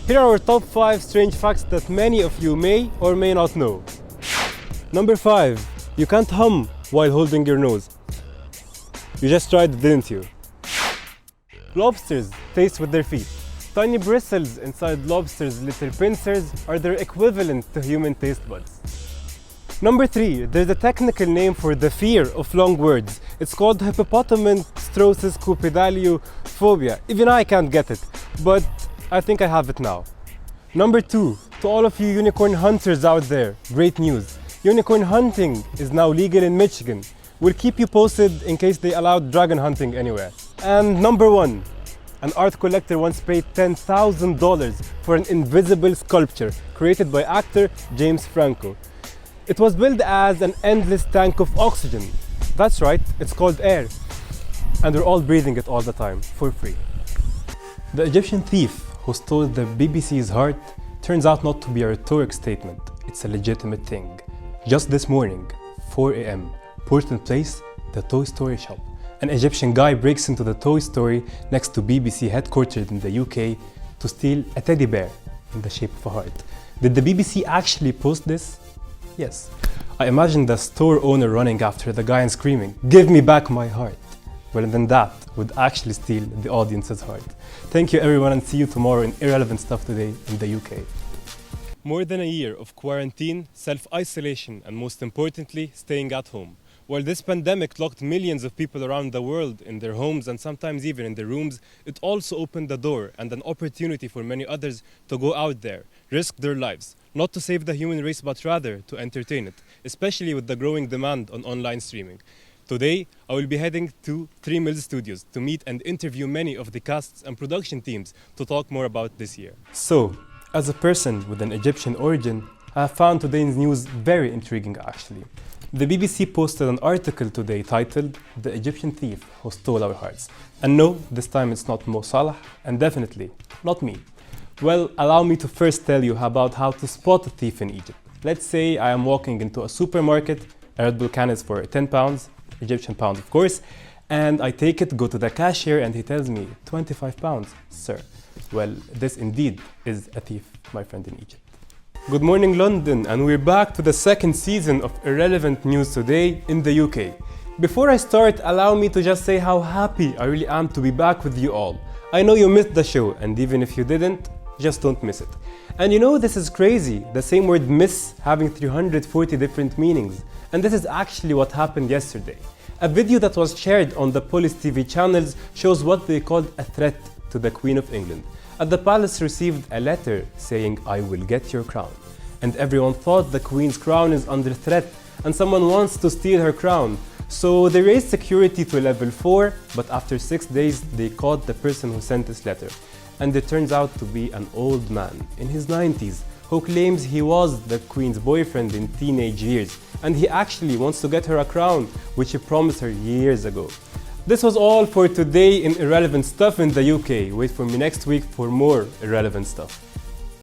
Here are our top 5 strange facts that many of you may or may not know. Number 5. You can't hum while holding your nose. You just tried it, didn't you? Lobsters taste with their feet. Tiny bristles inside lobsters' little pincers are their equivalent to human taste buds. Number 3, there's a technical name for the fear of long words. It's called hippopotamonstrossus phobia. Even I can't get it, but I think I have it now. Number 2, to all of you unicorn hunters out there, great news. Unicorn hunting is now legal in Michigan. We'll keep you posted in case they allowed dragon hunting anywhere. And number 1, an art collector once paid $10,000 for an invisible sculpture created by actor James Franco. It was built as an endless tank of oxygen. That's right, it's called air. And we're all breathing it all the time, for free. The Egyptian thief who stole the BBC's heart turns out not to be a rhetoric statement, it's a legitimate thing. Just this morning, 4 a.m., Portland Place, the Toy Story shop. An Egyptian guy breaks into the Toy Story next to BBC headquartered in the UK to steal a teddy bear in the shape of a heart. Did the BBC actually post this? Yes. I imagine the store owner running after the guy and screaming, "Give me back my heart." Well, then that would actually steal the audience's heart. Thank you everyone, and see you tomorrow in Irrelevant Stuff Today in the UK. More than a year of quarantine, self-isolation, and most importantly, staying at home. While this pandemic locked millions of people around the world in their homes and sometimes even in their rooms, it also opened the door and an opportunity for many others to go out there, risk their lives, not to save the human race but rather to entertain it, especially with the growing demand on online streaming. Today, I will be heading to 3 Mills Studios to meet and interview many of the casts and production teams to talk more about this year. So, as a person with an Egyptian origin, I have found today's news very intriguing actually. The BBC posted an article today titled "The Egyptian Thief Who Stole Our Hearts." And no, this time it's not Mo Salah, and definitely not me. Well, allow me to first tell you about how to spot a thief in Egypt. Let's say I am walking into a supermarket, a Red Bull can is for £10, Egyptian pounds of course, and I take it, go to the cashier, and he tells me £25, sir. Well, this indeed is a thief, my friend, in Egypt. Good morning, London, and we're back to the second season of Irrelevant News Today in the UK. Before I start, allow me to just say how happy I really am to be back with you all. I know you missed the show, and even if you didn't, just don't miss it. And you know, this is crazy, the same word miss having 340 different meanings. And this is actually what happened yesterday. A video that was shared on the Police TV channels shows what they called a threat to the Queen of England. The palace received a letter saying, "I will get your crown." And everyone thought the Queen's crown is under threat and someone wants to steal her crown. So they raised security to level 4, but after 6 days they caught the person who sent this letter. And it turns out to be an old man in his 90s who claims he was the Queen's boyfriend in teenage years, and he actually wants to get her a crown, which he promised her years ago. This was all for today in Irrelevant Stuff in the UK. Wait for me next week for more irrelevant stuff.